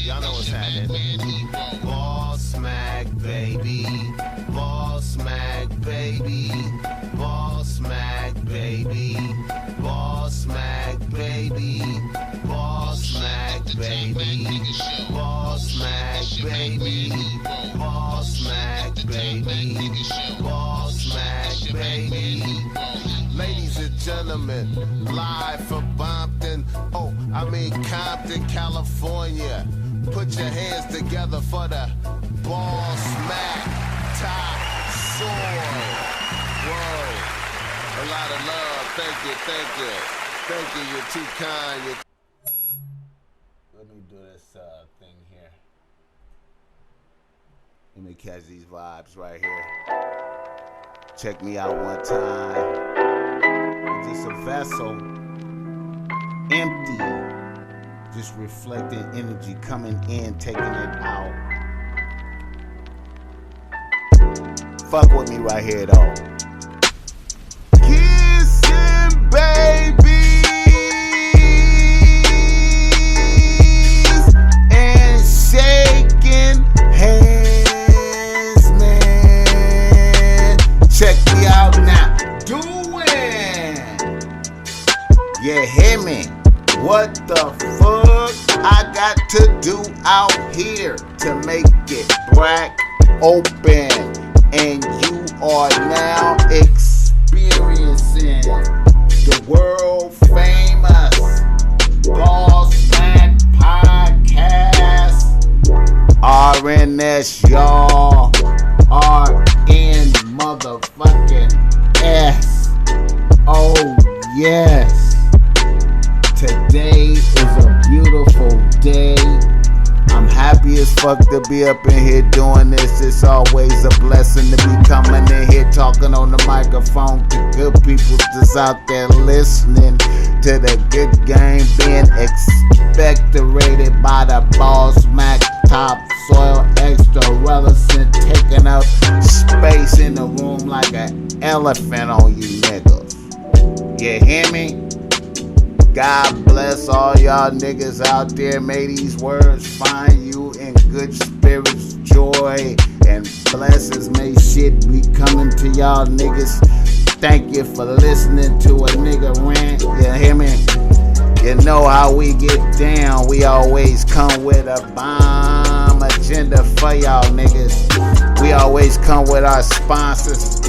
Y'all know what's happening. BOSSMACK, baby. BOSSMACK, baby. BOSSMACK, baby. BOSSMACK, baby. BOSSMACK, baby. BOSSMACK, baby. BOSSMACK, baby. BOSSMACK, baby. Ladies and gentlemen, live from Compton, California. Put your hands together for the BOSSMACK top soy. Whoa. A lot of love. Thank you. You're too kind. Let me do this thing here. Let me catch these vibes right here. Check me out one time. It's just a vessel, empty, just reflecting energy coming in, taking it out. Fuck with me right here though. Kissing babies and shaking hands, man. Check me out now. You hear me? What the fuck I got to do out here to make it black open? And you are now experiencing the world famous BOSSMACK podcast. RNS, y'all. RN motherfucking S. Oh yes. Today is a beautiful day. I'm happy as fuck to be up in here doing this. It's always a blessing to be coming in here talking on the microphone to good people that's out there listening to the good game being expectorated by the BOSSMACK top soil extra Relucent, taking up space in the room like an elephant on you niggas. You hear me? God bless all y'all niggas out there. May these words find you in good spirits, joy, and blessings. May shit be coming to y'all niggas. Thank you for listening to a nigga rant. You hear me? You know how we get down. We always come with a bomb agenda for y'all niggas. We always come with our sponsors.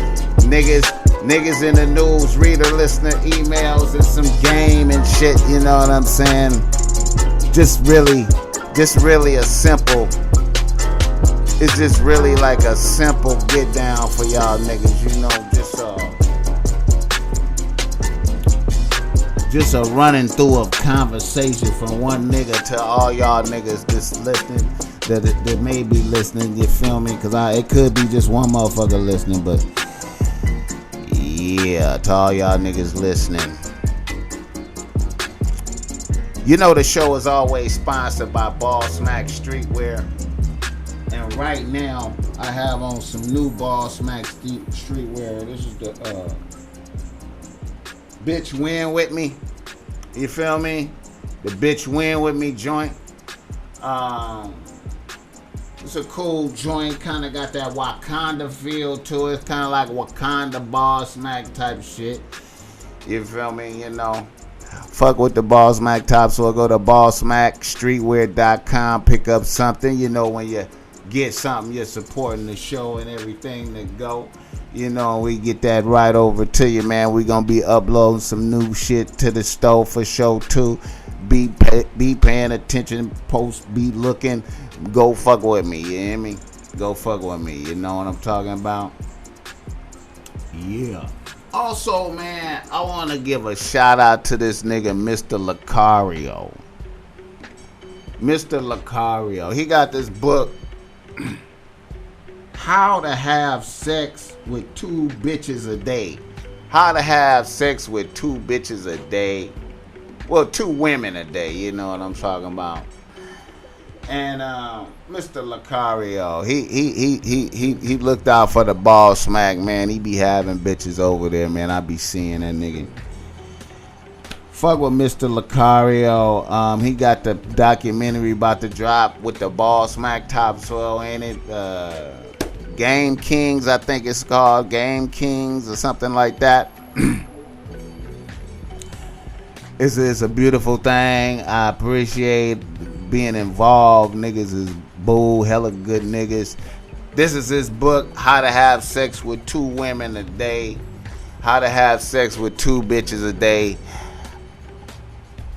Niggas in the news, reader, listener, emails, and some game and shit, you know what I'm saying? Just really a simple, it's just really like a simple get down for y'all niggas, you know, just a running through of conversation from one nigga to all y'all niggas that's listening, that may be listening, you feel me? Cause it could be just one motherfucker listening, but yeah, to all y'all niggas listening. You know the show is always sponsored by BOSSMACK Streetwear. And right now, I have on some new BOSSMACK Streetwear. This is the Bitch Win With Me. You feel me? The Bitch Win With Me joint. It's a cool joint, kind of got that Wakanda feel to it. It's kind of like Wakanda BOSSMACK type shit. You feel me? You know, fuck with the BOSSMACK top, so go to BOSSMACKstreetwear.com, pick up something. You know, when you get something, you're supporting the show and everything that go. You know, we get that right over to you, man. We gonna be uploading some new shit to the store for show too. Be paying attention, post, be looking. Go fuck with me, you hear me? Go fuck with me, you know what I'm talking about? Yeah. Also, man, I want to give a shout out to this nigga, Mr. Lucario. Mr. Lucario. He got this book, How to Have Sex with 2 Bitches a Day. How to have sex with 2 bitches a day. Well, 2 women a day, you know what I'm talking about. And Mr. Lucario, he looked out for the BOSSMACK, man. He be having bitches over there, man. I be seeing that nigga. Fuck with Mr. Lucario. He got the documentary about to drop with the BOSSMACK topsoil in it. Game Kings, I think it's called. Game Kings or something like that. It's a beautiful thing. I appreciate being involved. Niggas is bull, hella good niggas. This is his book, How to Have Sex with 2 Women a Day. How to Have Sex with 2 Bitches a Day.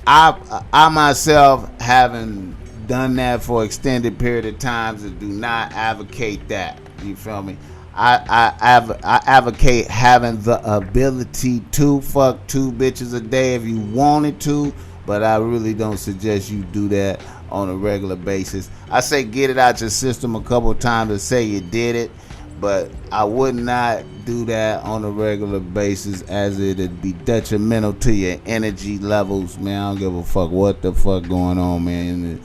I myself haven't done that for extended period of times and do not advocate that. You feel me? I advocate having the ability to fuck 2 bitches a day if you wanted to, but I really don't suggest you do that on a regular basis. I say get it out your system a couple times to say you did it, but I would not do that on a regular basis, as it'd be detrimental to your energy levels, man. I don't give a fuck what the fuck going on, man.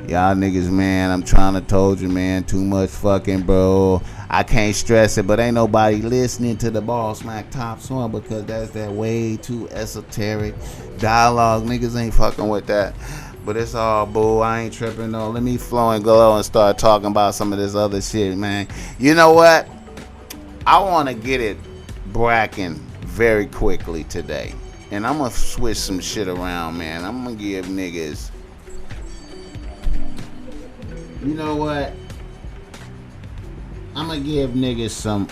Y'all niggas, man, I'm trying to told you, man, too much fucking, bro. I can't stress it, but ain't nobody listening to the BOSSMACK top song because that's that way too esoteric dialogue. Niggas ain't fucking with that. But it's all bull. I ain't tripping though. Let me flow and glow and start talking about some of this other shit, man. You know what? I want to get it bracking very quickly today. And I'm going to switch some shit around, man. I'm going to give niggas... You know what? I'm going to give niggas some...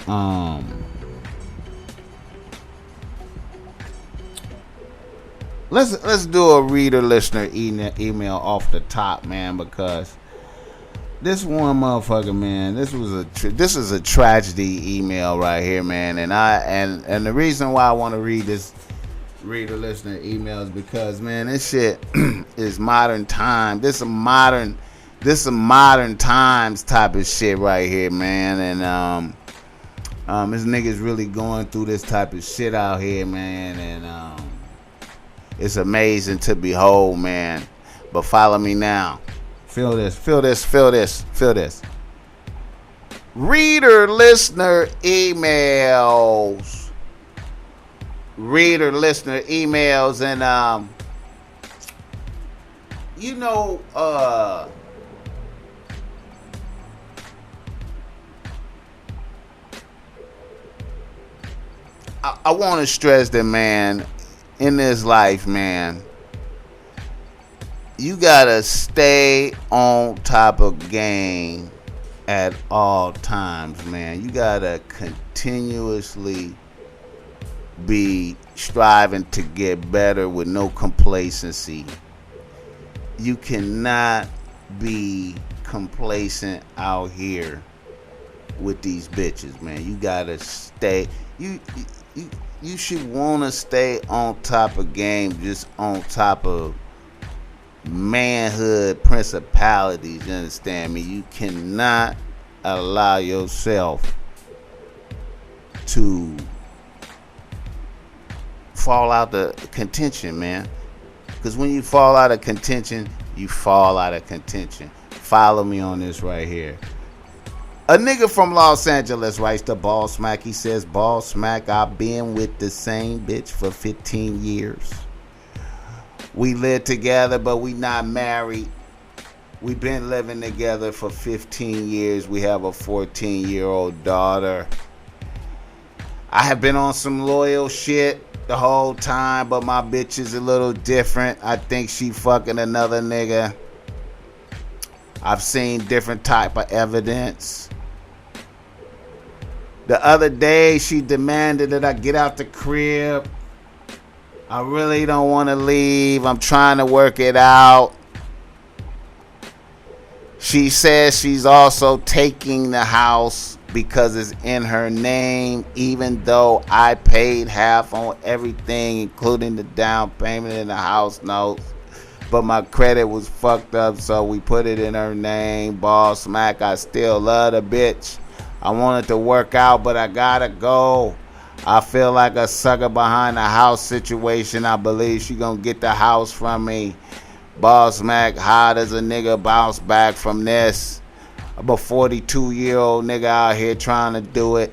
Let's do a reader listener email off the top, man, because this one motherfucker, man, this is a tragedy email right here, man, and the reason why I want to read this reader listener email is because, man, this shit is modern time. This is modern times type of shit right here, man, and this nigga's really going through this type of shit out here, man, and it's amazing to behold, man. But follow me now. Feel this. Reader listener emails. And you know, I want to stress that, man, in this life, man, you gotta stay on top of game at all times, man. You gotta continuously be striving to get better with no complacency. You cannot be complacent out here with these bitches, man. You gotta stay. You should want to stay on top of game, just on top of manhood principalities. You understand me? You cannot allow yourself to fall out of contention, man. Because when you fall out of contention, you fall out of contention. Follow me on this right here. A nigga from Los Angeles writes to BOSSMACK. He says, BOSSMACK, I've been with the same bitch for 15 years. We live together, but we not married. We've been living together for 15 years. We have a 14-year-old daughter. I have been on some loyal shit the whole time, but my bitch is a little different. I think she fucking another nigga. I've seen different type of evidence. The other day, she demanded that I get out the crib. I really don't want to leave. I'm trying to work it out. She says she's also taking the house because it's in her name, even though I paid half on everything, including the down payment and the house notes. But my credit was fucked up, so we put it in her name. BOSSMACK, I still love the bitch. I want it to work out, but I gotta go. I feel like a sucker behind the house situation. I believe she gonna get the house from me. BOSSMACK, how does a nigga bounce back from this? I'm a 42-year-old nigga out here trying to do it.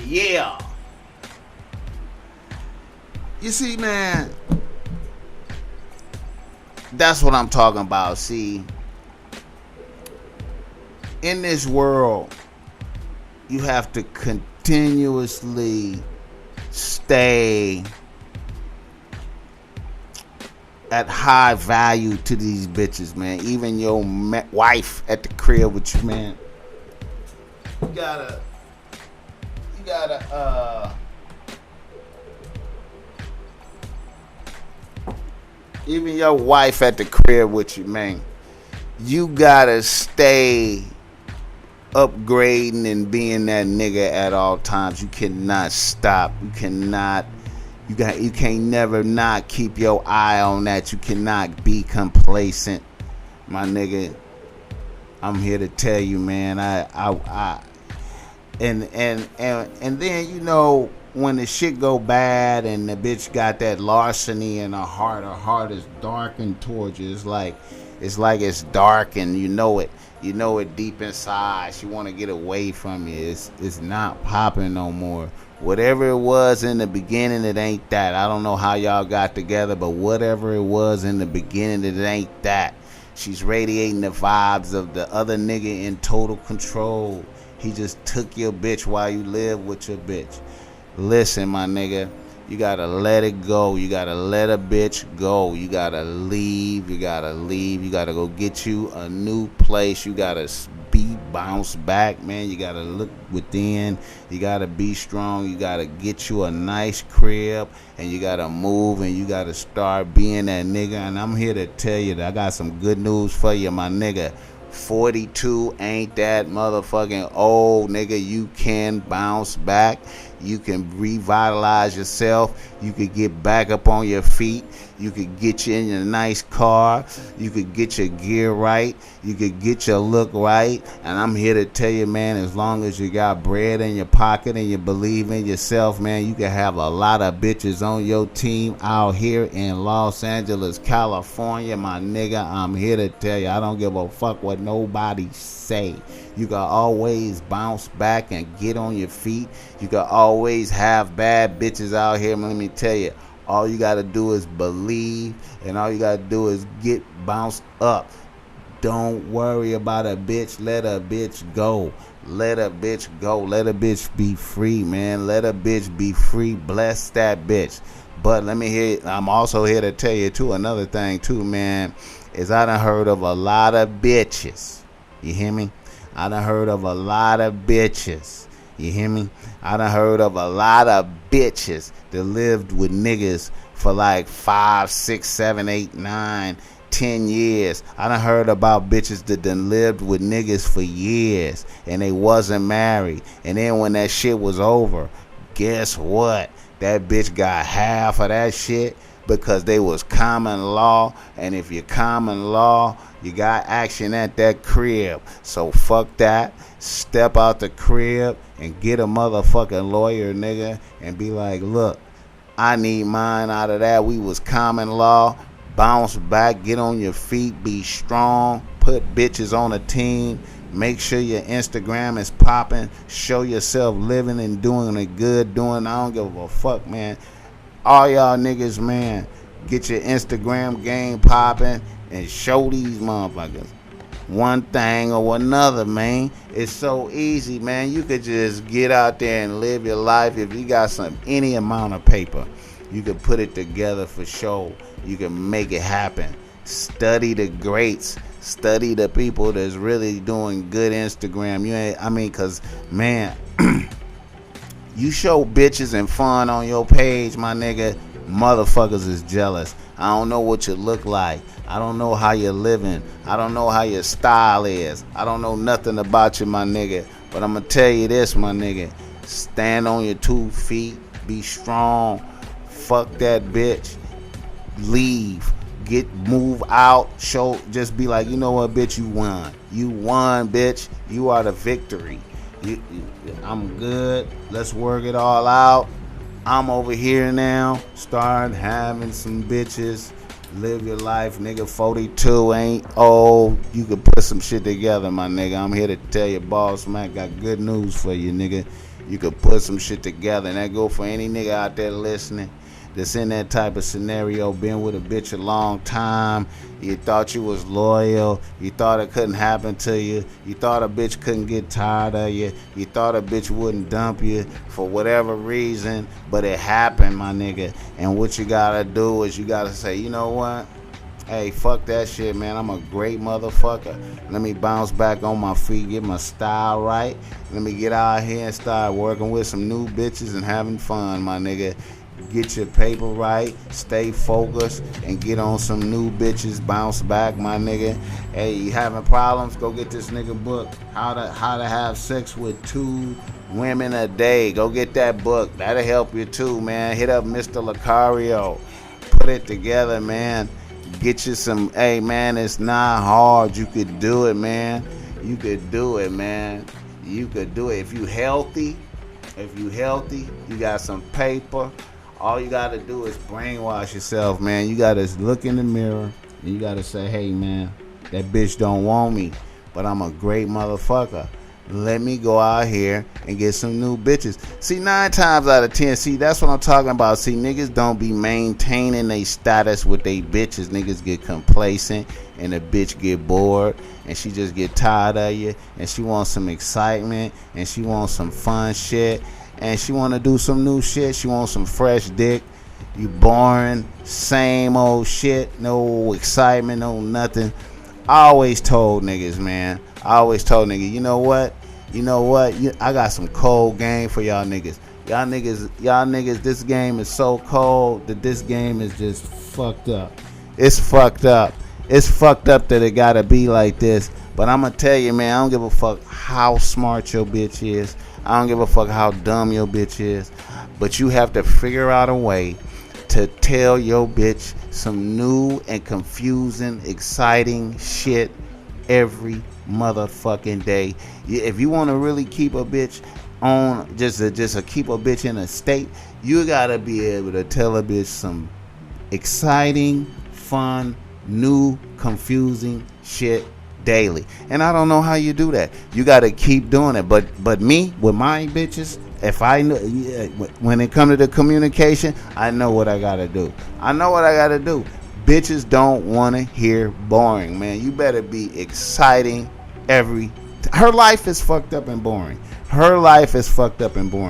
Yeah. You see, man, that's what I'm talking about. See, in this world, you have to continuously stay at high value to these bitches, man. Even your wife at the crib with you, man. You gotta even your wife at the crib with you, man. You gotta stay upgrading and being that nigga at all times. You cannot stop. You can't never not keep your eye on that. You cannot be complacent, my nigga. I'm here to tell you, man. And then, you know, when the shit go bad and the bitch got that larceny in her heart is darkened towards you. It's like it's dark and you know it deep inside. She want to get away from you. It's not popping no more. Whatever it was in the beginning, it ain't that. I don't know how y'all got together, but whatever it was in the beginning, it ain't that. She's radiating the vibes of the other nigga in total control. He just took your bitch while you live with your bitch. Listen, my nigga, you gotta let it go. You gotta let a bitch go. You gotta leave. You gotta go get you a new place. You gotta bounce back, man. You gotta look within. You gotta be strong. You gotta get you a nice crib, and you gotta move, and you gotta start being that nigga. And I'm here to tell you that I got some good news for you, my nigga. 42 ain't that motherfucking old, nigga. You can bounce back. You can revitalize yourself. You could get back up on your feet. You could get you in your nice car. You could get your gear right. You could get your look right. And I'm here to tell you, man, as long as you got bread in your pocket and you believe in yourself, man, you can have a lot of bitches on your team out here in Los Angeles, California, my nigga. I'm here to tell you, I don't give a fuck what nobody say. You can always bounce back and get on your feet. You can always have bad bitches out here. Let me tell you, all you got to do is believe, and all you got to do is get bounced up. Don't worry about a bitch. Let a bitch go. Let a bitch go. Let a bitch be free, man. Let a bitch be free. Bless that bitch. But let me hear, I'm also here to tell you, too, another thing, too, man, is I done heard of a lot of bitches. You hear me? I done heard of a lot of bitches. You hear me? I done heard of a lot of bitches that lived with niggas for like 5, 6, 7, 8, 9, 10 years. I done heard about bitches that done lived with niggas for years and they wasn't married. And then when that shit was over, guess what? That bitch got half of that shit because they was common law. And if you're common law, you got action at that crib. So fuck that. Step out the crib and get a motherfucking lawyer, nigga, and be like, look, I need mine out of that. We was common law. Bounce back, get on your feet, be strong, put bitches on a team. Make sure your Instagram is popping. Show yourself living and doing it good. I don't give a fuck, man. All y'all niggas, man, get your Instagram game popping and show these motherfuckers one thing or another, man. It's so easy, man. You could just get out there and live your life. If you got any amount of paper, you could put it together for sure. You can make it happen. Study the greats. Study the people that's really doing good Instagram. Cause man, you show bitches and fun on your page, my nigga, motherfuckers is jealous. I don't know what you look like. I don't know how you're living. I don't know how your style is. I don't know nothing about you, my nigga. But I'm gonna tell you this, my nigga. Stand on your 2 feet. Be strong. Fuck that bitch. Leave. Move out. Just be like, you know what, bitch, you won. You won, bitch. You are the victory. I'm good. Let's work it all out. I'm over here now, start having some bitches. Live your life, nigga. 42 ain't old. You can put some shit together, my nigga. I'm here to tell you, BOSSMACK got good news for you, nigga. You can put some shit together, and that go for any nigga out there listening that's in that type of scenario, been with a bitch a long time. You thought you was loyal. You thought it couldn't happen to you. You thought a bitch couldn't get tired of you. You thought a bitch wouldn't dump you for whatever reason, but it happened, my nigga. And what you gotta do is you gotta say, you know what? Hey, fuck that shit, man. I'm a great motherfucker. Let me bounce back on my feet, get my style right. Let me get out here and start working with some new bitches and having fun, my nigga. Get your paper right, stay focused, and get on some new bitches. Bounce back, my nigga. Hey, you having problems? Go get this nigga book. How to have sex with 2 women a day. Go get that book. That'll help you too, man. Hit up Mr. Lucario. Put it together, man. Get you some. Hey, man, it's not hard. You could do it, man. You could do it, man. You could do it. If you healthy, you got some paper. All you gotta do is brainwash yourself, man. You gotta look in the mirror and you gotta say, hey, man, that bitch don't want me, but I'm a great motherfucker. Let me go out here and get some new bitches. See, 9 times out of 10, see, that's what I'm talking about. See, niggas don't be maintaining their status with they bitches. Niggas get complacent and the bitch get bored and she just get tired of you and she wants some excitement and she wants some fun shit. And she want to do some new shit. She wants some fresh dick. You boring, same old shit. No excitement, no nothing. I always told niggas, man. I always told niggas, you know what? I got some cold game for y'all niggas. Y'all niggas, this game is so cold that this game is just fucked up. It's fucked up. It's fucked up that it gotta be like this. But I'm gonna tell you, man, I don't give a fuck how smart your bitch is. I don't give a fuck how dumb your bitch is. But you have to figure out a way to tell your bitch some new and confusing, exciting shit every motherfucking day. If you want to really keep a bitch on, just keep a bitch in a state, you gotta be able to tell a bitch some exciting, fun, new, confusing shit daily. And I don't know how you do that. You got to keep doing it. But me, with my bitches, if I know, when it comes to the communication, I know what I got to do. Bitches don't want to hear boring, man. You better be exciting her life is fucked up and boring.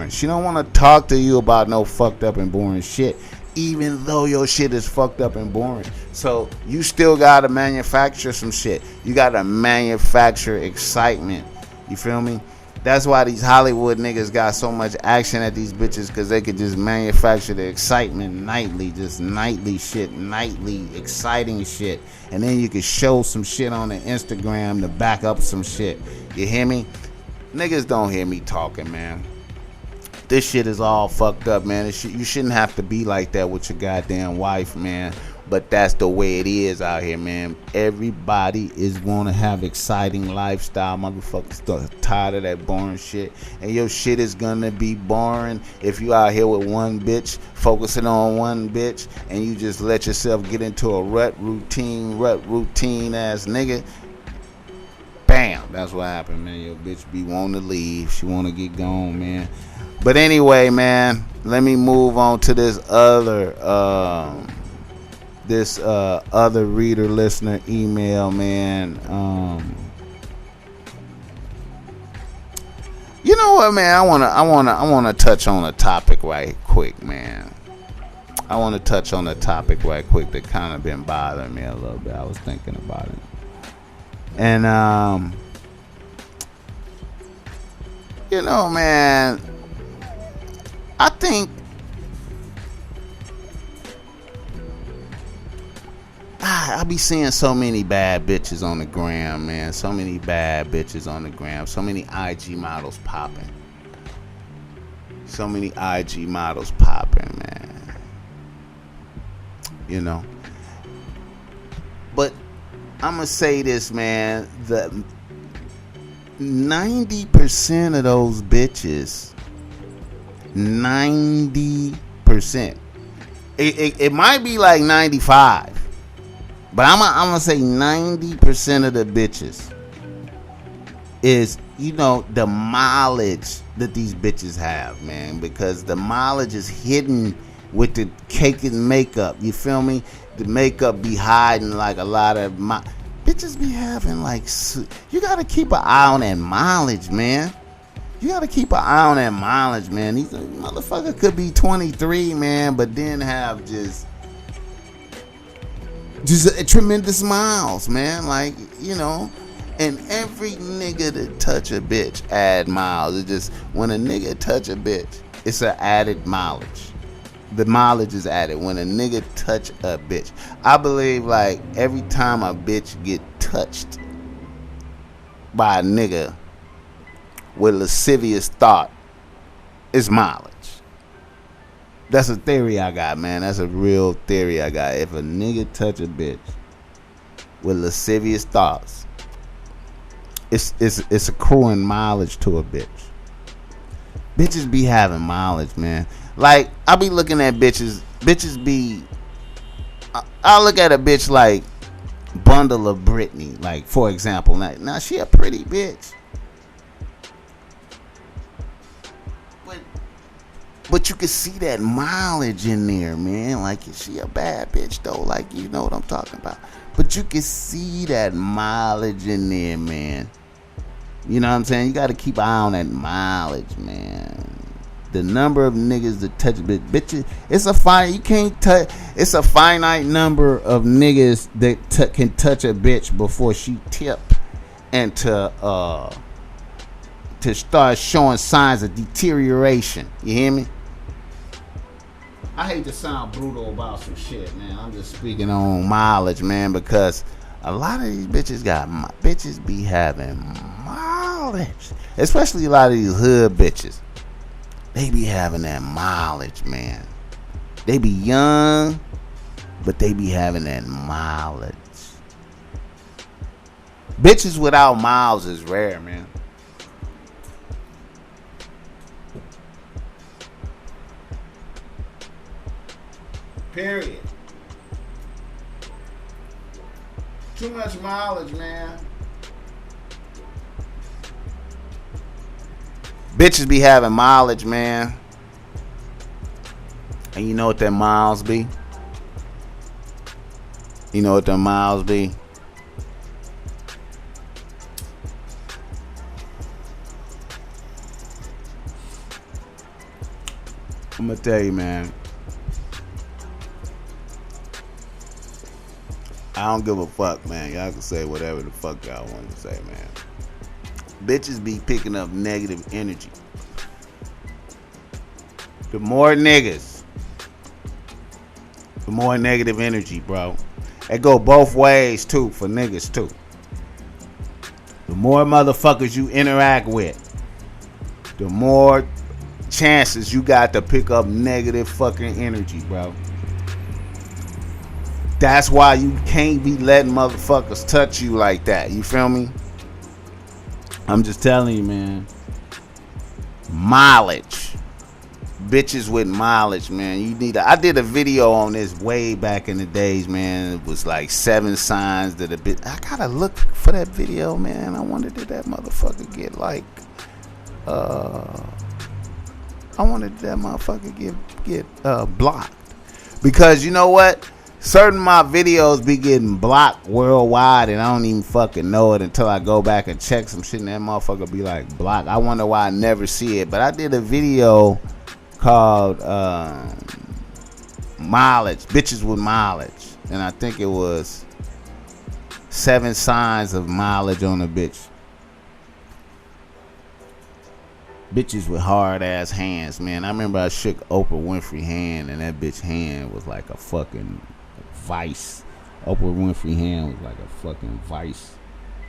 She don't want to talk to you about no fucked up and boring shit, even though your shit is fucked up and boring. So you still gotta manufacture some shit. You gotta manufacture excitement. You feel me? That's why these Hollywood niggas got so much action at these bitches, because they could just manufacture the excitement nightly. Just nightly shit, nightly exciting shit. And then you could show some shit on the Instagram to back up some shit. You hear me? Niggas don't hear me talking, man. This shit is all fucked up, man. You shouldn't have to be like that with your goddamn wife, man. But that's the way it is out here, man. Everybody is want to have exciting lifestyle. Motherfuckers tired of that boring shit. And your shit is gonna be boring if you out here with one bitch, focusing on one bitch, and you just let yourself get into a rut routine ass nigga. Bam, that's what happened, man. Your bitch be wanting to leave. She want to get gone, man. But anyway, man, let me move on to this other reader listener email, man. You know what, man? I wanna touch on a topic right quick, man. That kind of been bothering me a little bit. I was thinking about it. And you know, man, I think I be seeing so many bad bitches on the gram, man. So many bad bitches on the gram. So many IG models popping. Man. You know. But I'm gonna say this, man. The 90% of those bitches, 90% 90%. It might be like 95, but I'm gonna say 90% of the bitches is, you know, the mileage that these bitches have, man, because the mileage is hidden with the cake and makeup. You feel me? The makeup be hiding like a lot of bitches be having like. You gotta keep an eye on that mileage, man. You gotta keep an eye on that mileage, man. These motherfucker could be 23, man, but then have just a tremendous miles, man. Like, you know. And every nigga that touch a bitch add miles. It's just when a nigga touch a bitch, it's an added mileage. The mileage is added when a nigga touch a bitch. I believe like every time a bitch get touched by a nigga with lascivious thought, it's mileage. That's a theory I got, man. That's a real theory I got. If a nigga touch a bitch with lascivious thoughts, it's accruing mileage to a bitch. Bitches be having mileage, man. Like, I be looking at bitches. Bitches be... I look at a bitch like Bundle of Britney. Like, for example. Now she a pretty bitch. But you can see that mileage in there, man. Like, she a bad bitch, though. Like, you know what I'm talking about. But you can see that mileage in there, man. You know what I'm saying? You got to keep an eye on that mileage, man. The number of niggas that touch bitches, it's a you can't touch. It's a finite number of niggas that can touch a bitch before she tip and to start showing signs of deterioration. You hear me? I hate to sound brutal about some shit, man. I'm just speaking on mileage, man, because a lot of these bitches be having mileage, especially a lot of these hood bitches. They be having that mileage, man. They be young, but they be having that mileage. Bitches without miles is rare, man. Period. Too much mileage, man. Bitches be having mileage, man. And you know what that miles be? You know what them miles be? I'm gonna tell you, man. I don't give a fuck, man. Y'all can say whatever the fuck y'all want to say, man. Bitches be picking up negative energy. The more niggas, the more negative energy, bro. It go both ways, too, for niggas, too. The more motherfuckers you interact with, the more chances you got to pick up negative fucking energy, bro. That's why you can't be letting motherfuckers touch you like that. You feel me? I'm just telling you, man. Mileage. Bitches with mileage, man. You need I did a video on this way back in the days, man. It was like 7 signs that a bitch. I gotta look for that video, man. I wonder did that motherfucker get like get blocked. Because you know what? Certain of my videos be getting blocked worldwide, and I don't even fucking know it until I go back and check some shit, and that motherfucker be like blocked. I wonder why I never see it. But I did a video called mileage, bitches with mileage, and I think it was 7 signs of mileage on a bitch. Bitches with hard ass hands, man. I remember I shook Oprah Winfrey hand, and that bitch hand was like a fucking vice. Oprah Winfrey hand was like a fucking vice.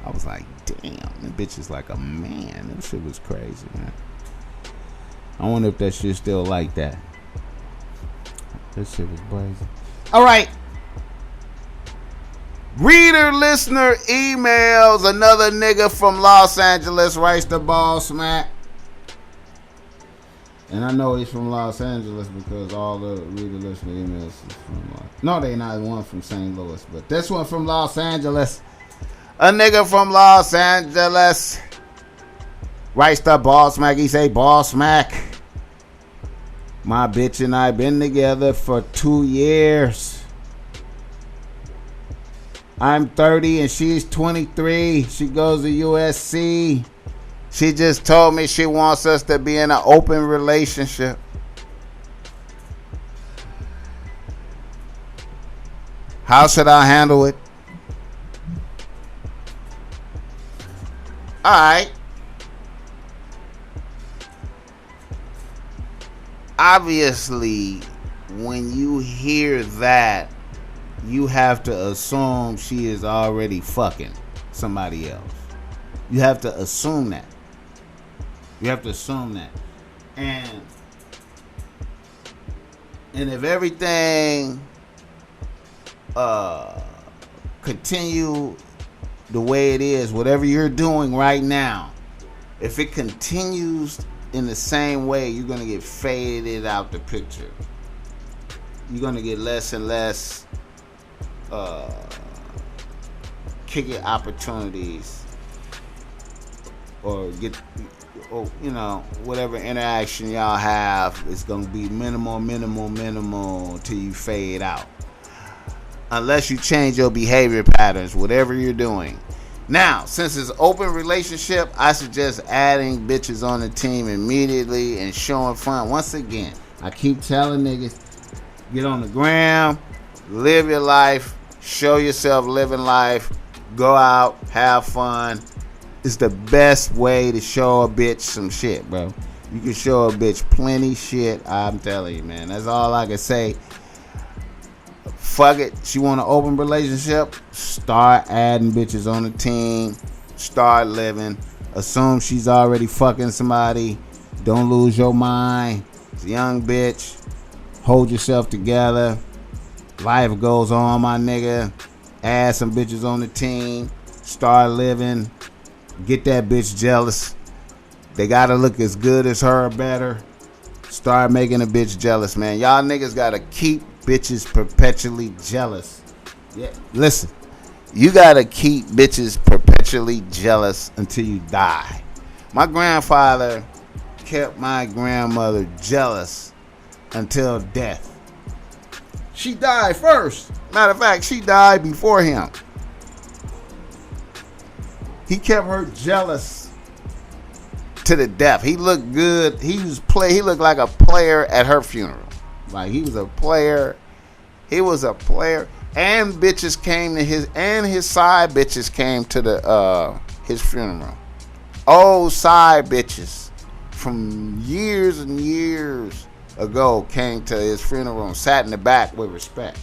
I was like, damn, that bitch is like a man. That shit was crazy, man. I wonder if that shit still like that. That shit was crazy. All right. Reader, listener, emails. Another nigga from Los Angeles writes to BOSSMACK. And I know he's from Los Angeles because all the reader listener emails is from no, they not one from St. Louis, but this one from Los Angeles. A nigga from Los Angeles writes the BOSSMACK. He say, BOSSMACK, my bitch and I been together for 2 years. I'm 30 and she's 23. She goes to USC. She just told me she wants us to be in an open relationship. How should I handle it? Alright. Obviously, when you hear that, you have to assume she is already fucking somebody else. You have to assume that. You have to assume that. And if everything continue the way it is, whatever you're doing right now, if it continues in the same way, you're going to get faded out the picture. You're going to get less and less kicking opportunities, or get, or you know, whatever interaction y'all have is gonna be minimal till you fade out, unless you change your behavior patterns, whatever you're doing. Now, since it's open relationship, I suggest adding bitches on the team immediately and showing fun. Once again, I keep telling niggas, get on the gram, live your life, show yourself living life, go out, have fun. It's the best way to show a bitch some shit, bro. You can show a bitch plenty shit, I'm telling you, man. That's all I can say. Fuck it. She want an open relationship? Start adding bitches on the team. Start living. Assume she's already fucking somebody. Don't lose your mind. It's a young bitch. Hold yourself together. Life goes on, my nigga. Add some bitches on the team. Start living. Get that bitch jealous. They gotta look as good as her or better. Start making a bitch jealous, man. Y'all niggas gotta keep bitches perpetually jealous. Yeah, listen. You gotta keep bitches perpetually jealous until you die. My grandfather kept my grandmother jealous until death. She died first. Matter of fact, she died before him. He kept her jealous to the death. He looked good. He looked like a player at her funeral. Like he was a player. He was a player. And bitches came to his side bitches came to his funeral. Old side bitches from years and years ago came to his funeral and sat in the back with respect.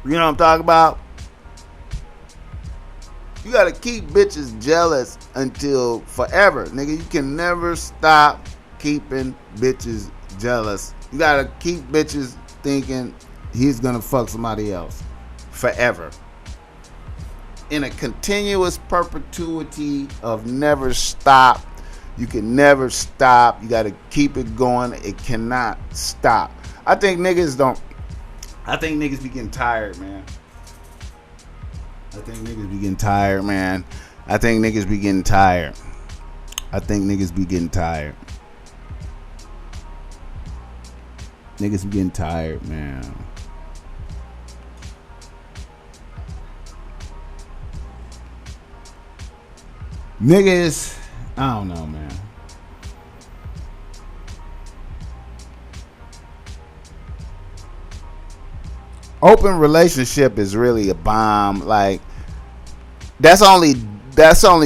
You know what I'm talking about? You gotta keep bitches jealous until forever. Nigga, you can never stop keeping bitches jealous. You gotta keep bitches thinking he's gonna fuck somebody else forever. In a continuous perpetuity of never stop. You can never stop. You gotta keep it going. It cannot stop. I think niggas be getting tired, man. I think niggas be getting tired, man. Niggas be getting tired, man. Niggas, I don't know, man. Open relationship is really a bomb. Like that's only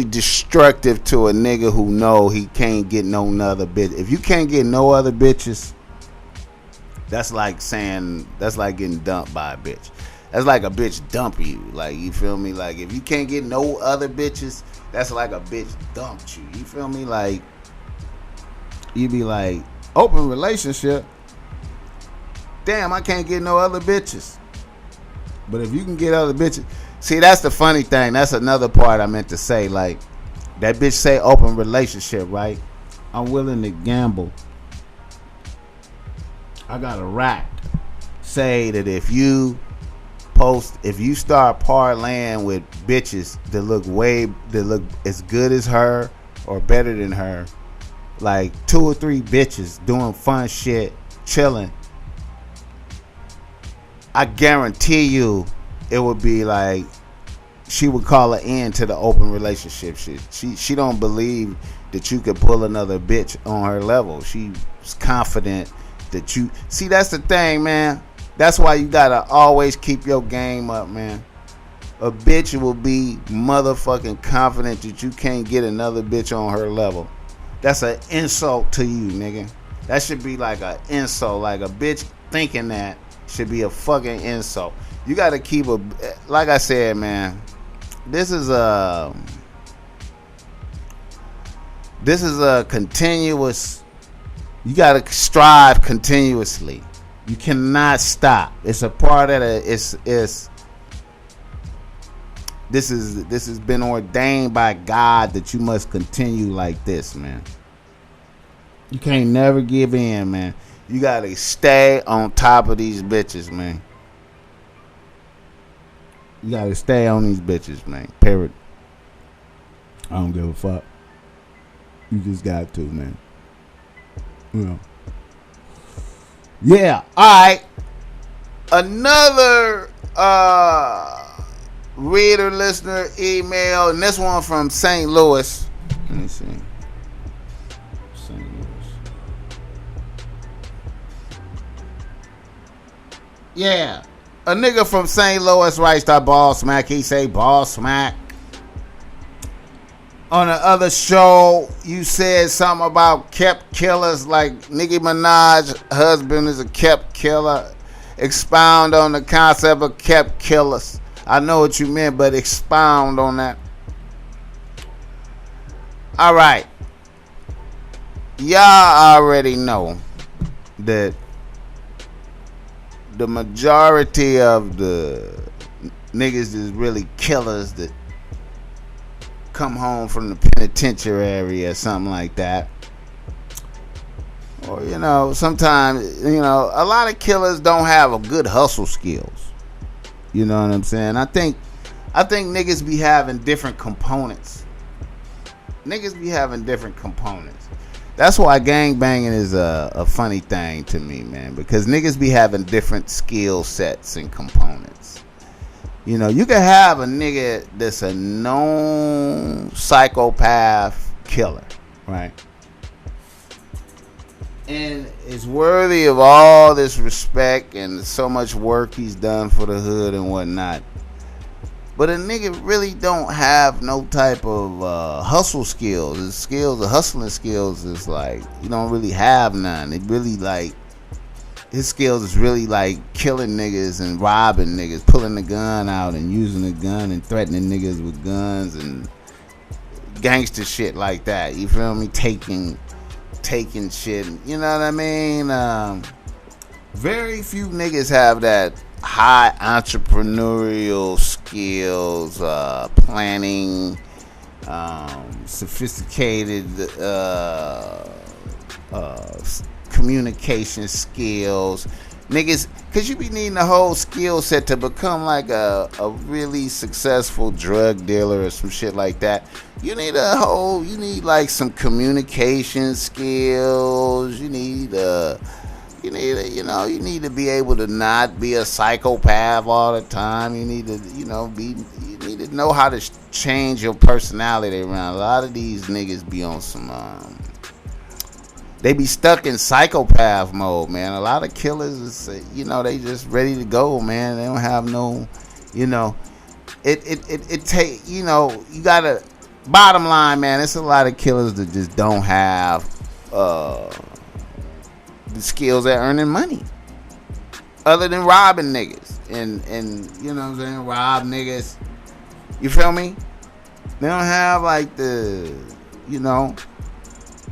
destructive to a nigga who know he can't get no other bitch. If you can't get no other bitches, that's like getting dumped by a bitch. That's like a bitch dump you. Like, you feel me? Like if you can't get no other bitches, that's like a bitch dumped you. You feel me? Like you be like, open relationship. Damn, I can't get no other bitches. But if you can get other bitches, see, that's the funny thing. That's another part I meant to say. Like, That bitch say open relationship, right? I'm willing to gamble. I got a rack. Say that if you start parlaying with bitches that look as good as her or better than her, like 2 or 3 bitches doing fun shit, chilling, I guarantee you it would be like she would call an end to the open relationship shit. She don't believe that you could pull another bitch on her level. She's confident that you see. That's the thing, man. That's why you gotta always keep your game up, man. A bitch will be motherfucking confident that you can't get another bitch on her level. That's an insult to you, nigga. That should be like an insult. Like a bitch thinking that should be a fucking insult. You gotta keep like I said, man. This is a continuous. You gotta strive continuously. You cannot stop. It's a part of it. This has been ordained by God that you must continue like this, man. You can't never give in, man. You gotta stay on top of these bitches, man. You gotta stay on these bitches, man. Period. I don't give a fuck. You just got to, man. You know. Yeah. All right. Another reader, listener email, and this one from St. Louis. Let me see. St. Louis. Yeah. A nigga from St. Louis writes to BOSSMACK. He say, BOSSMACK. On the other show, you said something about kept killers, like Nicki Minaj's husband is a kept killer. Expound on the concept of kept killers. I know what you meant, but expound on that. All right. Y'all already know that the majority of the niggas is really killers that come home from the penitentiary or something like that. Or, you know, sometimes, you know, a lot of killers don't have a good hustle skills. You know what I'm saying? I think niggas be having different components. Niggas be having different components. That's why gangbanging is a funny thing to me, man. Because niggas be having different skill sets and components. You know, you can have a nigga that's a known psychopath killer, right? And is worthy of all this respect and so much work he's done for the hood and whatnot. But a nigga really don't have no type of hustle skills. The hustling skills is like, you don't really have none. It really like, his skills is really like killing niggas and robbing niggas, pulling the gun out and using the gun and threatening niggas with guns and gangster shit like that. You feel me? Taking shit. You know what I mean? Very few niggas have that high entrepreneurial skills, planning, sophisticated communication skills. Niggas, cause you be needing a whole skill set to become like a really successful drug dealer or some shit like that. You need like some communication skills. You need to be able to not be a psychopath all the time. You need to know how to change your personality around. A lot of these niggas be on some they be stuck in psychopath mode, man. A lot of killers, they just ready to go, man. They don't have no, it take, you gotta, bottom line, man, it's a lot of killers that just don't have the skills at earning money. Other than robbing niggas. And you know what I'm saying, rob niggas. You feel me? They don't have like the,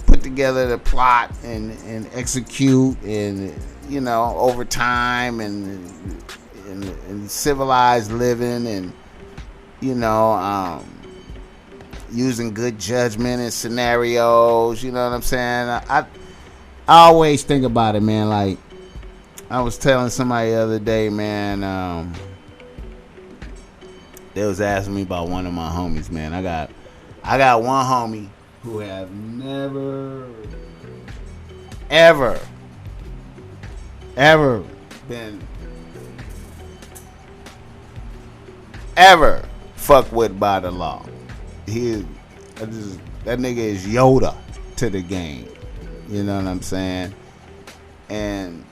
put together the plot and execute and over time and civilized living and using good judgment in scenarios. You know what I'm saying? I always think about it, man. Like I was telling somebody the other day, man. They was asking me about one of my homies, man. I got one homie who have never, ever been fucked with by the law. That nigga is Yoda to the game. You know what I'm saying? And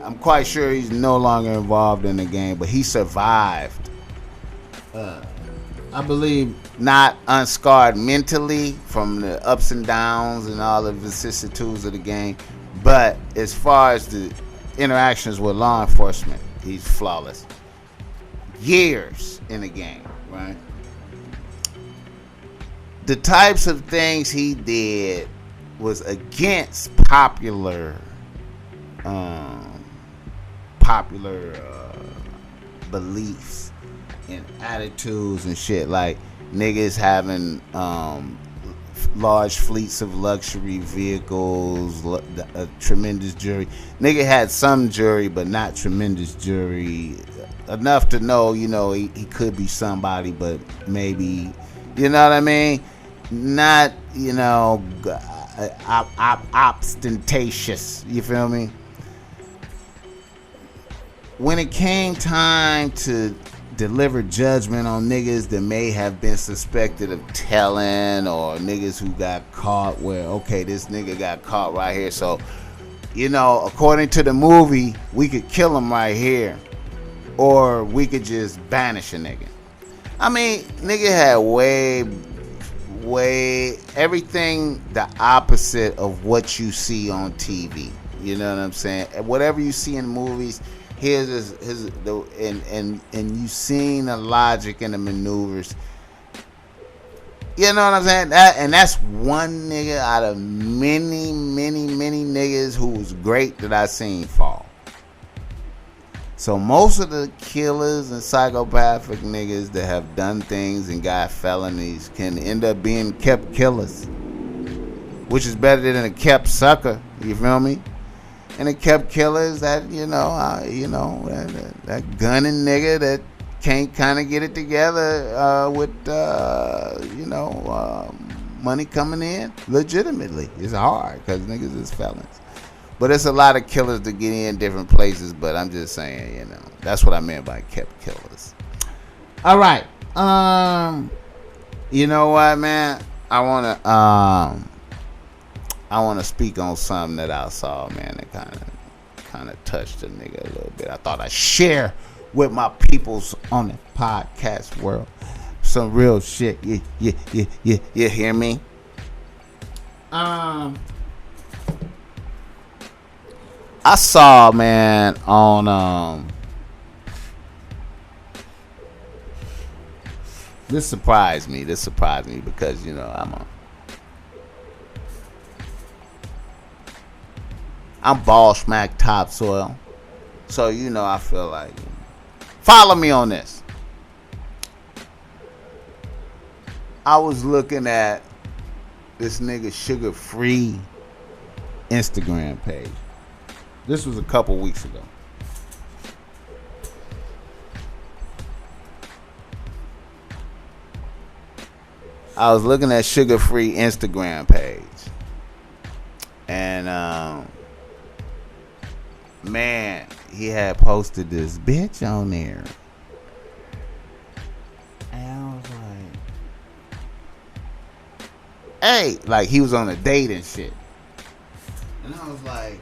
I'm quite sure he's no longer involved in the game, but he survived. I believe not unscarred mentally from the ups and downs and all the vicissitudes of the game, but as far as the interactions with law enforcement, he's flawless. Years in the game, right? The types of things he did was against popular beliefs and attitudes and shit, like niggas having large fleets of luxury vehicles, a tremendous jury. Nigga had some jury, but not tremendous jury. Enough to know, you know, he could be somebody, but maybe, you know what I mean? Not, you know, ostentatious. You feel me? When it came time to deliver judgment on niggas that may have been suspected of telling, or niggas who got caught where, okay, this nigga got caught right here, so, you know, according to the movie, we could kill him right here, or we could just banish a nigga. I mean, nigga had way everything the opposite of what you see on TV. You know what I'm saying? Whatever you see in movies, and you seen the logic and the maneuvers. You know what I'm saying? That's one nigga out of many niggas who was great that I seen fall. So most of the killers and psychopathic niggas that have done things and got felonies can end up being kept killers, which is better than a kept sucker. You feel me? And the kept killers that, that gunning nigga that can't kind of get it together with, money coming in legitimately. It's hard because niggas is felons. But it's a lot of killers to get in different places. But I'm just saying, that's what I meant by kept killers. All right. You know what, man? I want to speak on something that I saw, man, that kind of touched a nigga a little bit. I thought I'd share with my peoples on the podcast world some real shit. You hear me? I saw, man, on this surprised me because I'm BOSSMACK topsoil, so I feel like follow me on this. I was looking at this nigga Sugar Free Instagram page. This was a couple weeks ago. I was looking at Sugar Free Instagram page, and man, he had posted this bitch on there, and I was like, hey, like he was on a date and shit, and I was like,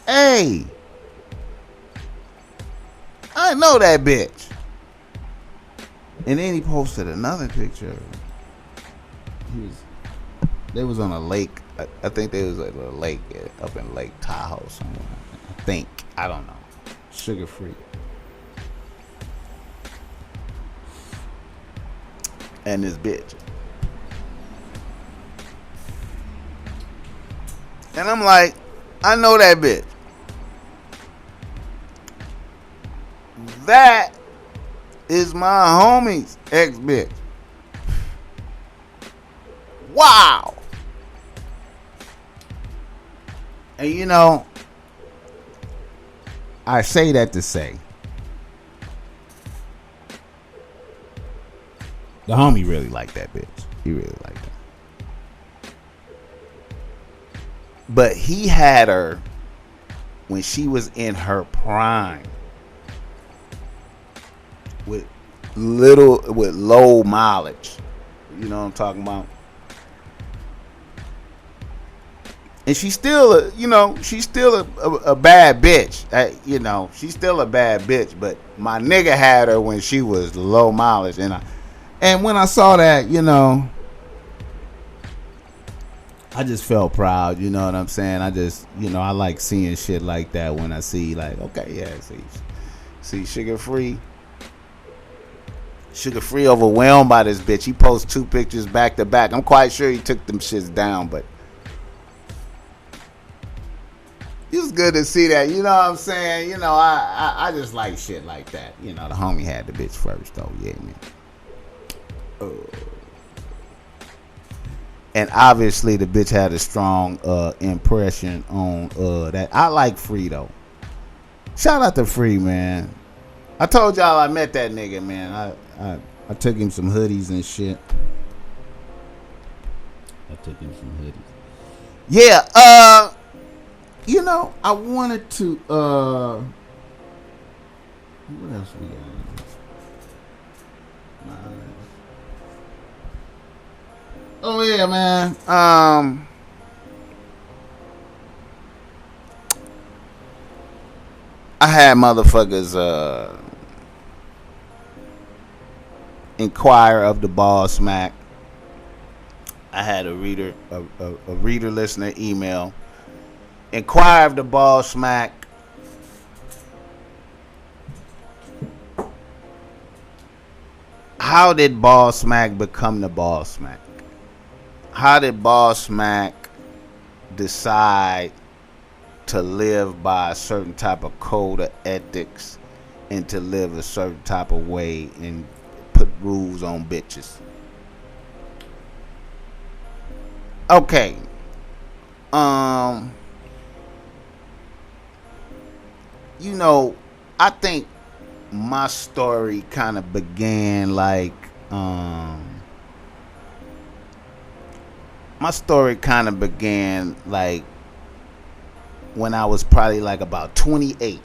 hey, I know that bitch. And then he posted another picture. They was on a lake. I think they was at a lake up in Lake Tahoe somewhere. I don't know. Sugar Free. And this bitch. And I'm like, I know that bitch. That is my homie's ex-bitch. Wow. And you know, I say that to say, the homie really liked that bitch. He really liked her. But he had her when she was in her prime, with low mileage. You know what I'm talking about? And she's still a bad bitch. She's still a bad bitch. But my nigga had her when she was low mileage, and when I saw that, I just felt proud. You know what I'm saying? I just, I like seeing shit like that when I see, like, okay, yeah, see, Sugar Free overwhelmed by this bitch. He posts 2 pictures back to back. I'm quite sure he took them shits down, but it was good to see that. You know what I'm saying? I just like shit like that. The homie had the bitch first, though. Yeah, man. And obviously the bitch had a strong impression on that. I like Free, though. Shout out to Free, man. I told y'all I met that nigga, man. I took him some hoodies and shit. Yeah, I wanted to what else we got? Oh yeah, man. I had motherfuckers inquire of the BOSSMACK. I had a reader listener email. Inquire of the BOSSMACK. How did BOSSMACK become the BOSSMACK? How did BOSSMACK decide to live by a certain type of code of ethics and to live a certain type of way and put rules on bitches? Okay. I think my story kind of began like when I was probably like about 28.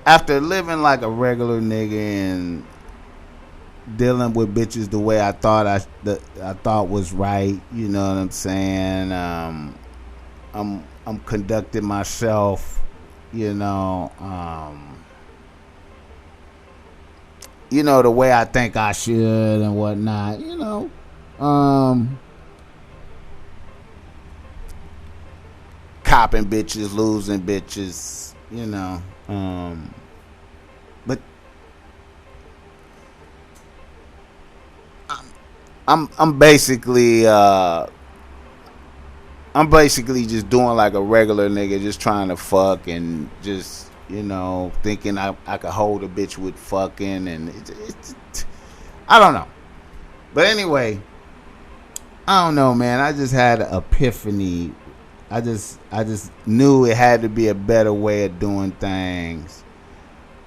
After living like a regular nigga and dealing with bitches the way I thought I thought was right, you know what I'm saying? I'm conducting myself, the way I think I should and whatnot, copping bitches, losing bitches, but I'm basically just doing like a regular nigga, just trying to fuck and just, thinking I could hold a bitch with fucking, and I don't know. But anyway, I don't know, man. I just had an epiphany. I just knew it had to be a better way of doing things.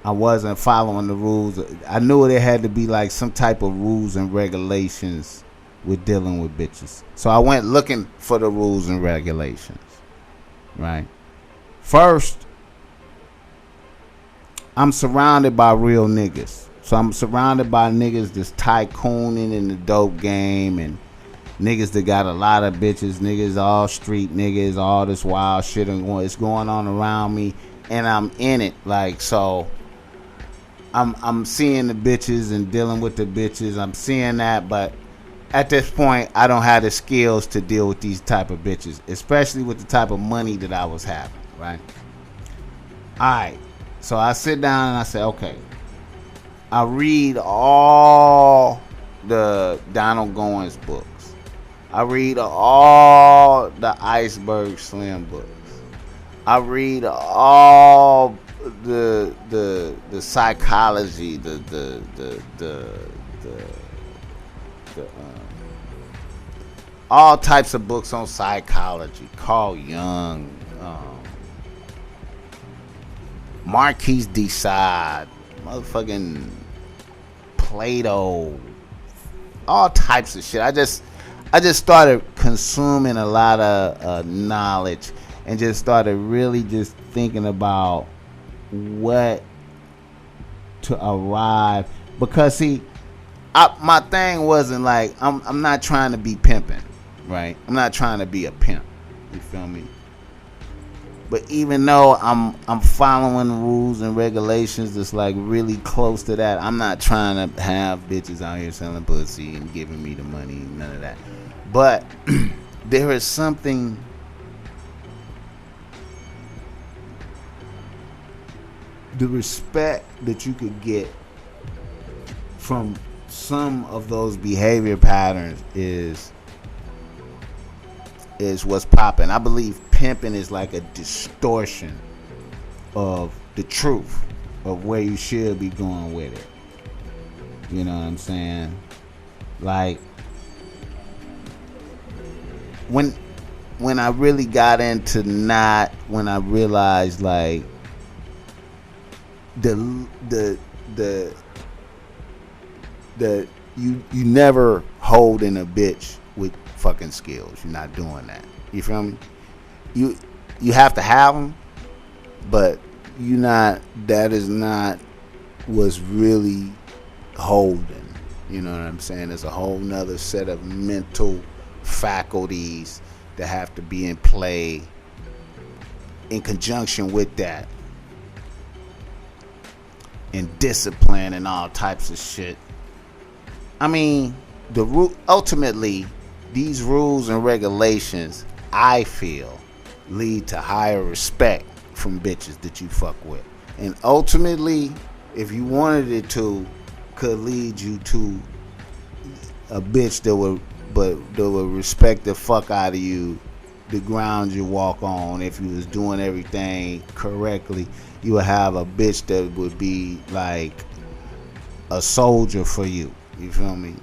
I wasn't following the rules. I knew there had to be like some type of rules and regulations with dealing with bitches. So I went looking for the rules and regulations. Right. First, I'm surrounded by real niggas. So I'm surrounded by niggas that's tycooning in the dope game, and niggas that got a lot of bitches, niggas all street niggas, all this wild shit it's going on around me, and I'm in it. Like, so I'm seeing the bitches and dealing with the bitches. I'm seeing that, but at this point, I don't have the skills to deal with these type of bitches, especially with the type of money that I was having, right? All right. So I sit down and I say, okay, I read all the Donald Goins books. I read all the Iceberg Slim books. I read all the psychology, the all types of books on psychology. Carl Jung, Marquis de Sade, motherfucking Plato, all types of shit. I just started consuming a lot of knowledge and just started really just thinking about what to arrive, because see, my thing wasn't like I'm not trying to be pimping, right? I'm not trying to be a pimp. You feel me? But even though I'm following rules and regulations that's like really close to that, I'm not trying to have bitches out here selling pussy and giving me the money, none of that. But there is something the respect that you could get from some of those behavior patterns is what's popping. I believe pimping is like a distortion of the truth of where you should be going with it. You know what I'm saying? Like when I really got into when I realized like the you never holding a bitch with fucking skills. You're not doing that. You feel me? You have to have them, but that is not what's really holding. You know what I'm saying? There's a whole nother set of mental faculties that have to be in play in conjunction with that, and discipline and all types of shit. I mean, ultimately, these rules and regulations, I feel, lead to higher respect from bitches that you fuck with. And ultimately, if you wanted it to, could lead you to a bitch that would respect the fuck out of you, the ground you walk on. If you was doing everything correctly, you would have a bitch that would be like a soldier for you. You feel me?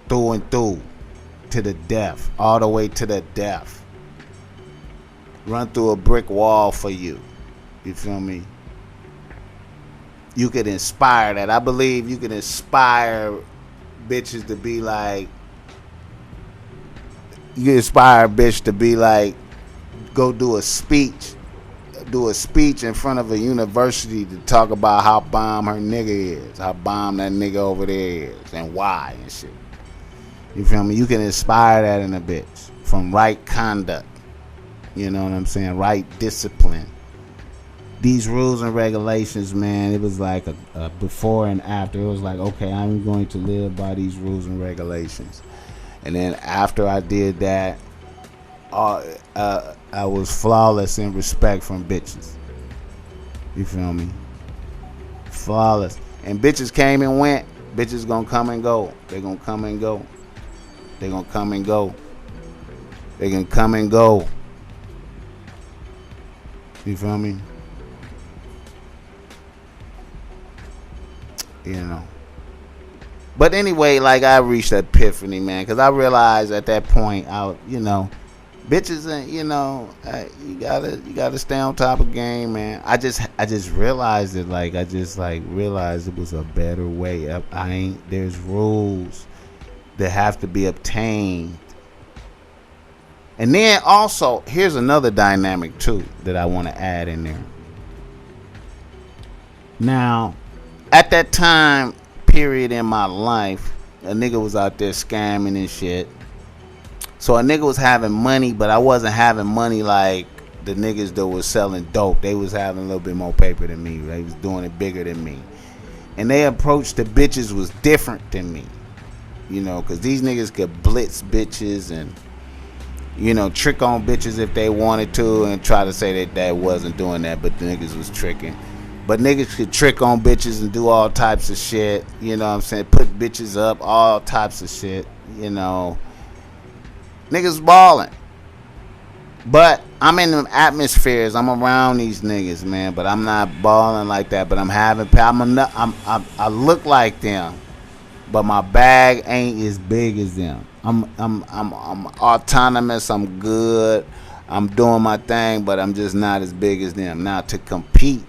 Through and through, to the death, all the way to the death. Run through a brick wall for you. You feel me? You could inspire that. I believe you could inspire bitches to be like, you can inspire a bitch to be like, go do a speech in front of a university to talk about how bomb her nigga is, how bomb that nigga over there is, and why and shit. You feel me? You can inspire that in a bitch from right conduct. You know what I'm saying? Right discipline. These rules and regulations, man, it was like a before and after. It was like, okay, I'm going to live by these rules and regulations. And then after I did that, I was flawless in respect from bitches. You feel me? Flawless. And bitches came and went. Bitches gonna come and go. They gonna come and go. They gonna come and go. They can come and go. You feel me? You know. But anyway, like, I reached that epiphany, man, because I realized at that point, bitches, and you gotta stay on top of game, man. I just realized it, like, realized it was a better way. There's rules that have to be obtained. And then also, here's another dynamic too that I want to add in there. Now, at that time period in my life, a nigga was out there scamming and shit. So a nigga was having money, but I wasn't having money like the niggas that was selling dope. They was having a little bit more paper than me. They was doing it bigger than me. And their approach to bitches was different than me. Because these niggas could blitz bitches and, trick on bitches if they wanted to and try to say that wasn't doing that, but the niggas was tricking. But niggas could trick on bitches and do all types of shit. You know what I'm saying? Put bitches up, all types of shit. Niggas balling. But I'm in them atmospheres. I'm around these niggas, man. But I'm not balling like that. But I'm having. I look like them. but my bag ain't as big as them. I'm autonomous. I'm good. I'm doing my thing, but I'm just not as big as them. Now to compete,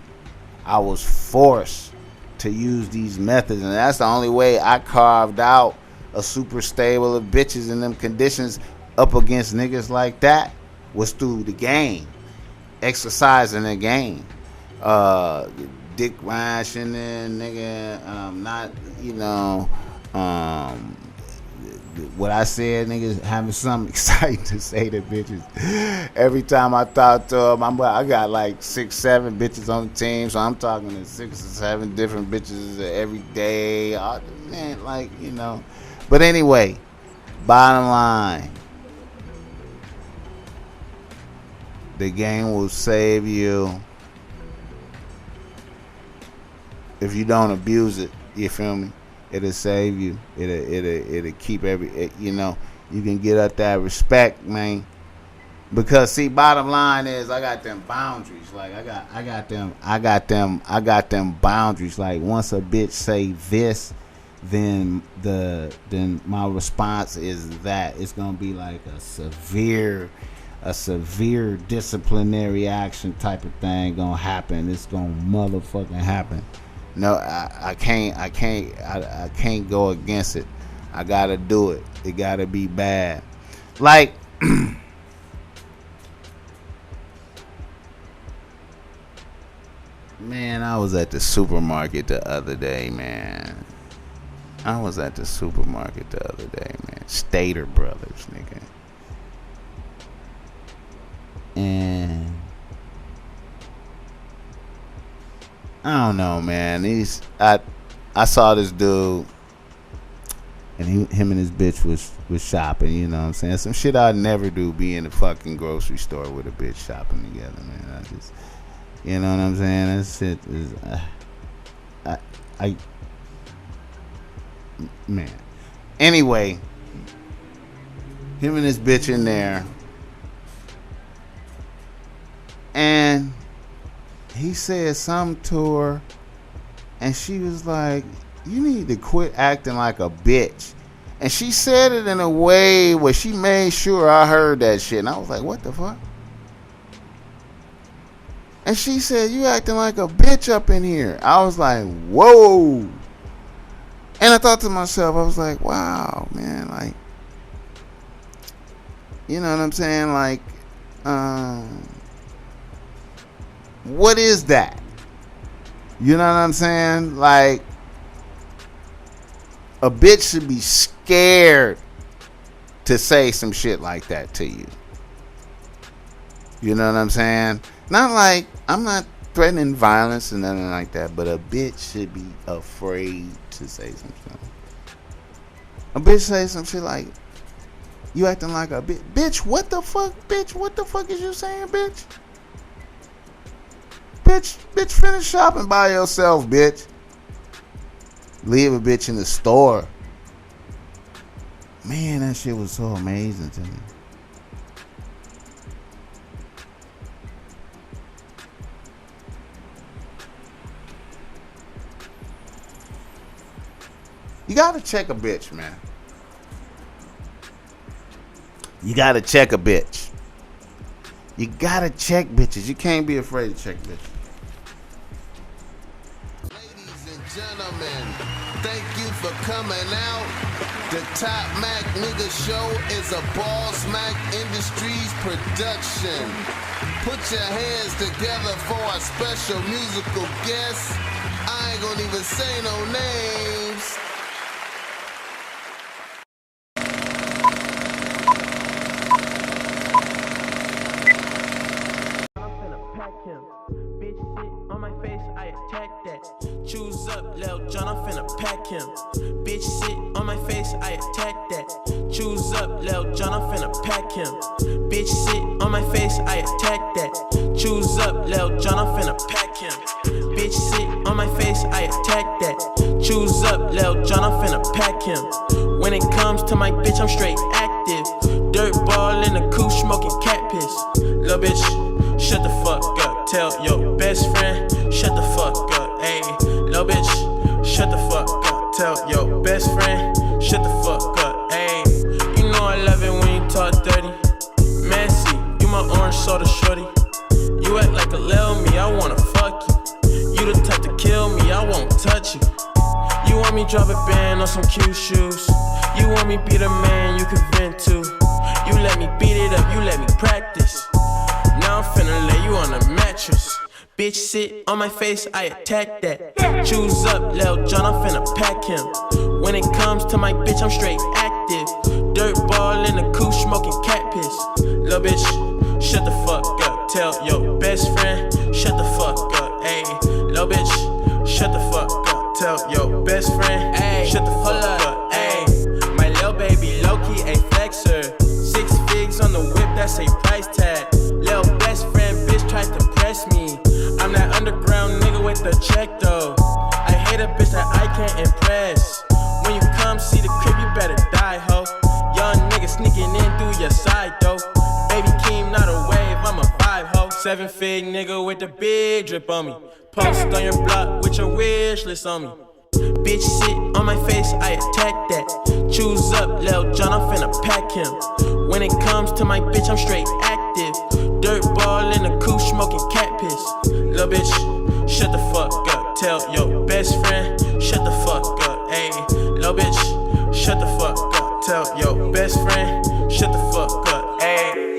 I was forced to use these methods, and that's the only way I carved out a super stable of bitches in them conditions up against niggas like that was through the game, exercising the game. Dick rationing, nigga, not, what I said, niggas having something exciting to say to bitches. Every time I talk to them, I got like 6, 7 bitches on the team, so I'm talking to 6 or 7 different bitches every day. Man, like, But anyway, bottom line, the game will save you if you don't abuse it. You feel me? It'll save you. It'll keep you can get up that respect, man. Because see, bottom line is I got them boundaries. Like I got them boundaries. Like once a bitch say this, then my response is that. It's gonna be like a severe disciplinary action type of thing gonna happen. It's gonna motherfucking happen. No, I can't go against it. I gotta do it. It gotta be bad. Like man, I was at the supermarket the other day, man. Stater Brothers, nigga. And I don't know, man. I saw this dude, and him and his bitch was shopping. You know what I'm saying? Some shit I'd never do. Be in the fucking grocery store with a bitch shopping together, man. I just, you know what I'm saying? That shit is, man. Anyway, him and his bitch in there, and he said something to her, and she was like, you need to quit acting like a bitch. And she said it in a way where she made sure I heard that shit. And I was like, what the fuck? And she said, you acting like a bitch up in here. I was like, whoa. And I thought to myself, I was like, wow, man. Like, you know what I'm saying? Like, what is that? You know what I'm saying? Like, a bitch should be scared to say some shit like that to you. You know what I'm saying? Not like, I'm not threatening violence and nothing like that, but a bitch should be afraid to say some shit. A bitch say some shit like, you acting like a bitch. Bitch, what the fuck? Bitch, what the fuck is you saying, bitch? Bitch, finish shopping by yourself, bitch. Leave a bitch in the store. Man, that shit was so amazing to me. You gotta check a bitch, man. You gotta check a bitch. You gotta check bitches. You can't be afraid to check bitches. Ladies and gentlemen, thank you for coming out. The Top Mac Nigga Show is a BOSSMACK Industries production. Put your hands together for our special musical guest. I ain't gonna even say no names. Choose up, Lil John, I'm finna pack him. Bitch sit on my face, I attack that. Choose up, Lil John, I'm finna pack him. Bitch sit on my face, I attack that. Choose up, Lil John, I'm finna pack him. Bitch sit on my face, I attack that. Choose up, Lil John, I'm finna pack him. When it comes to my bitch, I'm straight active. Dirt ball in the coupe, smoking cat piss. Lil bitch, shut the fuck up. Tell your best friend, shut the fuck up. Ayy, lil bitch, shut the fuck up. Tell your best friend, shut the fuck up. Ayy, you know I love it when you talk dirty. Messy, you my orange soda shorty. You act like a lil me, I wanna fuck you. You the type to kill me, I won't touch you. You want me drop a band on some cute shoes. You want me be the man you can vent to. You let me beat it up, you let me practice. Now I'm finna lay you on a mattress. Bitch sit on my face, I attack that. Choose up, Lil Jon, I'm finna pack him. When it comes to my bitch, I'm straight active. Dirt ball in the coupe, smoking cat piss. Lil bitch, shut the fuck up. Tell your best friend, shut the fuck up. Ayy, lil bitch, shut the fuck up. Tell your best friend, ayy, shut the fuck up. Ayy, my lil baby low-key a flexer. 6 figs on the whip, that's a price tag. Lil best friend, bitch tries to press me. I'm that underground nigga with the check though. I hate a bitch that I can't impress. When you come see the crib, you better die, ho. Young nigga sneaking in through your side though. Baby Keem, not a wave, I'm a vibe, ho. 7 fig nigga with the big drip on me. Post on your block with your wish list on me. Bitch sit on my face, I attack that. Choose up, Lil Jon, I'm finna pack him. When it comes to my bitch, I'm straight active. Dirt ball in the coupe, smoking cat piss. Lil bitch, shut the fuck up. Tell your best friend, shut the fuck up. Ayy, lil bitch, shut the fuck up. Tell your best friend, shut the fuck up. Ayy.